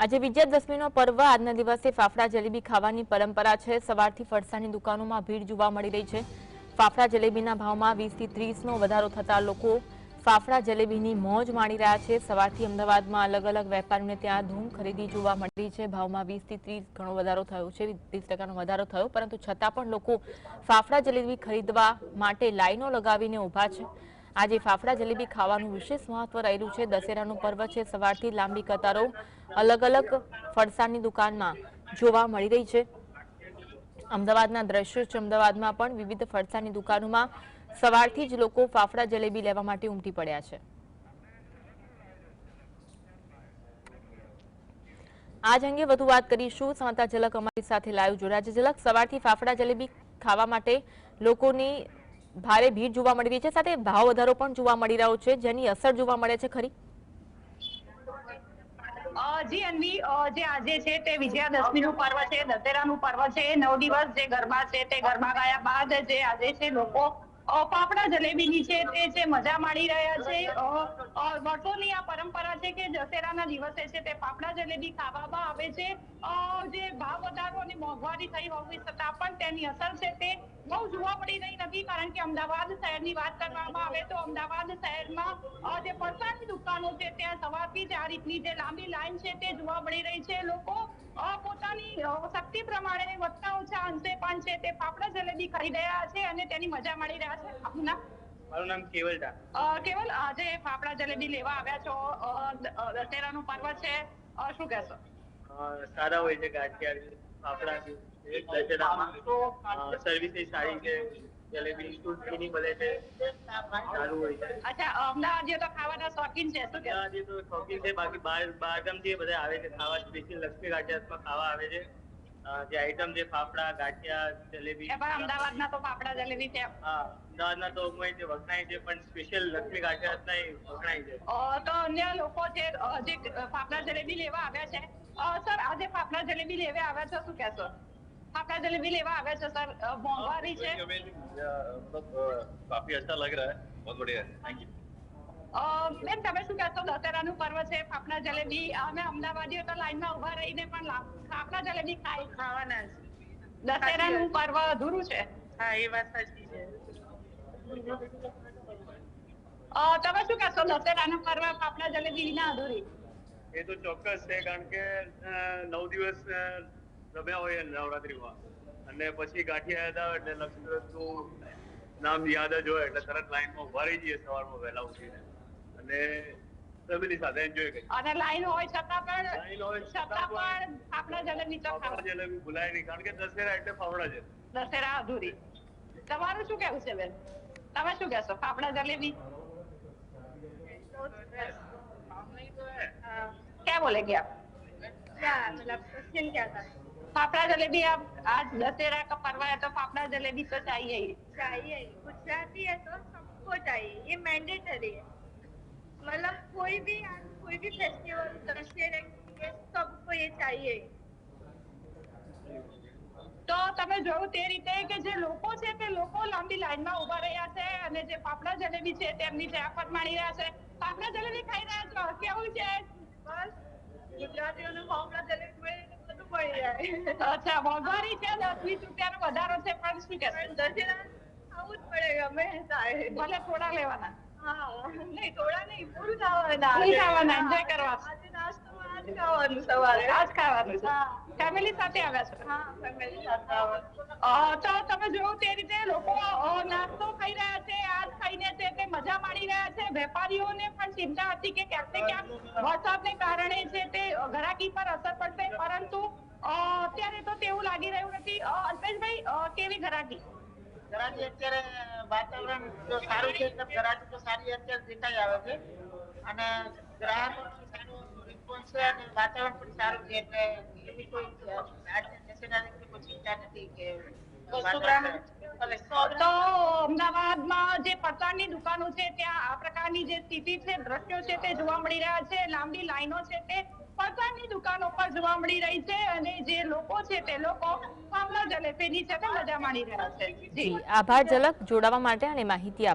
આજે વિજયાદશમીનો પર્વ આજના દિવસે ફાફડા જલેબી ખાવાની પરંપરા છે। સવારથી ફરસાણની દુકાનોમાં ભીડ જોવા મળી રહી છે। ફાફડા જલેબીના ભાવમાં 20 થી 30નો વધારો થતા લોકો ફાફડા જલેબીની મોજ માણી રહ્યા છે। સવારથી અમદાવાદમાં અલગ અલગ વેપારીઓને ત્યાં ધૂમ ખરીદી જોવા મળી રહી છે। ભાવમાં 20 થી 30 ઘણો વધારો થયો છે, 30% વધારો થયો, પરંતુ છતાં પણ લોકો ફાફડા જલેબી ખરીદવા માટે લાઈનો લગાવીને ઊભા છે। આજે ફાફડા જલેબી ખાવાનું વિશેષ મહત્વ રહેલું છે। દશેરાનું પર્વ છે, સવારથી લાંબી કતારો અલગ અલગ ફરસાણની દુકાનમાં જોવા મળી રહી છે। અમદાવાદના દ્રશ્યો છે। અમદાવાદમાં પણ વિવિધ ફરસાણની દુકાનોમાં સવારથી જ લોકો ફાફડા જલેબી લેવા માટે ઉમટી પડ્યા છે। આજ અંગે વધુ વાત કરીશું। સમાચાર ઝલક અમારી સાથે લાઈવ જોડાયા છે। ઝલક, સવારથી ફાફડા જલેબી ખાવા માટે લોકોની ભારે ભીડ જોવા મળી રહી છે, સાથે ભાવ વધારો પણ જોવા મળી રહ્યો છે, જેની અસર જોવા મળે છે ખરી? જી અન્વી, જે આજે છે તે વિજયાદશમીનું પર્વ છે, દશેરાનું પર્વ છે। 9 દિવસ જે ગરબા છે તે ગરબા ગાયા બાદ જે આજે છે લોકો ફાફડા જલેબીની છે તે છે મજા માણી રહ્યા છે। વર્ષોની આ પરંપરા છે કે દશેરાના દિવસે છે તે ફાફડા જલેબી ખાવામાં આવે છે। જે ભાવ વધારો અને મોંઘવારી થઈ હોવી છતાં પણ તેની અસર છે તે બહુ જોવા મળી રહી નથી, કારણ કે અમદાવાદ શહેરની વાત કરવામાં આવે તો અમદાવાદ શહેરમાં જે ફરસાણની દુકાનો છે ત્યાં સવારથી જ આ રીતની જે લાંબી લાઈન છે તે જોવા મળી રહી છે। લોકો પોતાની શક્તિ પ્રમાણે વધતા ઓછા અંશે પણ છે તે ફાફડા જલેબી ખરીદી રહ્યા છે અને તેની મજા માણી રહ્યા છે। આપનું નામ? મારું નામ કેવલ ડા। કેવલ, આજે ફાફડા જલેબી લેવા આવ્યા છો, દશેરાનું પર્વ છે, શું કહેશો? સારા હોય છે ગાંઠિયા ફાફડા દશેરામાં સર્વિસ સારી છે, જલેબી શુદ્ધ મળે છે, સારું હોય છે। અચ્છા, અમદાવાદીઓ તો ખાવાના શોખીન છે, શું કહેશો? અમદાવાદી તો શોખીન છે, બાકી બહારગામથી બધા આવે છે ખાવા, સ્પેશિયલ લક્ષ્મી ગાંઠિયામાં ખાવા આવે છે। જે આઈટમ છે ફાફડા ગાંઠિયા જલેબી, અમદાવાદના તો ફાફડા જલેબી છે। હા, અમદાવાદના તો વખણાય છે, પણ સ્પેશિયલ લક્ષ્મી ગાંઠિયા વખણાય છે। તો અન્ય લોકો છે જે ફાફડા જલેબી લેવા આવ્યા છે, સર આજે ફાફડા જલેબી લેવા આવ્યા છો, શું કહેશો? ફાફડા जलेबी लेवा आवे છે સર, મોંઘવારી છે, काफी अच्छा लग रहा है, बहुत बढ़िया है, थैंक यू। બેન તમે શું કહેશો? દશેરાનું પર્વ છે, ફાફડા જલેબી, અમે અમદાવાદીઓ તો લાઈનમાં ઉભા રહીને પણ ફાફડા જલેબી ખાવાના છે। દશેરાનું પર્વ અધૂરું છે। હા, એ વાત સાચી છે। તમે શું કહેશો? દશેરાનું પર્વ ફાફડા જલેબી વિના અધૂરી? એ તો ચોક્કસ છે, કારણ કે 9 દિવસ રમ્યા હોય નવરાત્રીમાં, અને પછી ગાંઠિયા હતા એટલે લક્ષ્મીનું નામ યાદ જ હોય એટલે તરત લાઈનમાં ઉભા રહી જઈએ સવારમાં વહેલા ઉઠીને, અને ફેમિલી સાથે એન્જોય કરીએ। અને લાઈન હોય છતાં પણ ફાફડા જલેબી તો ફાફડા જલેબી ભૂલાય નહીં, કારણ કે દશેરા એટલે ફાફડા છે, દશેરા અધૂરી। તમારું શું કહેવું છે બેન? તમે શું કહેશો? ફાફડા જલેબી क्या बोलेंगे आप? क्या मतलब क्वेश्चन क्या था? फाफड़ा जलेबी, आप आज दशहरा का पर्व है तो फाफड़ा जलेबी तो चाहिए ही। चाहिए, गुजराती है तो सबको चाहिए, ये मैंडेटरी है। मतलब कोई भी फेस्टिवल दशहरे के सबको ये चाहिए। તો તમે જોયું તે રીતે કે જે લોકો છે તે લોકો લાંબી લાઈનમાં ઉભા રહ્યા છે અને જે ફાફડા જલેબી છે તેમની જયાફત માણી રહ્યા છે। ફાફડા જલેબી ખાઈ રહ્યા છો, કેવું છે? બસ ગુજરાતીઓને ફાફડા જલેબી મળે બધું મળી જાય। અચ્છા, મોંઘવારી છે, 10-20 રૂપિયાનો વધારો છે, પણ શું કહેશો? દશેરા ખાવું જ પડે, ગમે થાય, ભલે થોડા લેવાના। હા, નહીં થોડા નહીં, પૂરું ખાવાના, એન્જોય કરવા। આજે નાસ્તામાં આજ ખાવાનું, સવારે આજ ખાવાનું છે, હા, ફેમિલી સાથે આવ્યા છો? હા, ફેમિલી સાથે આવવાનું। તો તમે જોયું તે રીતે લોકો નાસ્તો ખાઈ રહ્યા છે, આજ ખાઈને છે તે મજા માણી રહ્યા છે। વેપારીઓને પણ ચિંતા હતી કે ક્યાંક ને ક્યાંક વરસાદને કારણે છે તે ઘરાકી પર અસર પડશે, પરંતુ અત્યારે તો તેવું લાગી રહ્યું નથી। અલ્પેશભાઈ, કેવી ઘરાકી? ઘરાકી અત્યારે વાતાવરણ જો સારું છે એટલે ઘરાકી તો સારી અત્યારે દેખાઈ આવે છે, અને ગ્રાહકોનો સારો રિસ્પોન્સ છે, અને વાતાવરણ પણ સારું છે, એટલે એવી કોઈ આજના દશેરાની કોઈ ચિંતા નથી કે તો અમદાવાદમાં જે ફરસાણની દુકાનો છે ત્યાં આ પ્રકારની જે સ્થિતિ છે, દ્રશ્યો છે તે જોવા મળી રહ્યા છે। લાંબી લાઈનો છે તે ફરસાણની દુકાનો પર જોવા મળી રહી છે, અને જે લોકો છે તે લોકો ફાફડા જલેબીની છે તે મજા માણી રહ્યા છે। જી, આભાર ઝલક જોડાવા માટે અને માહિતી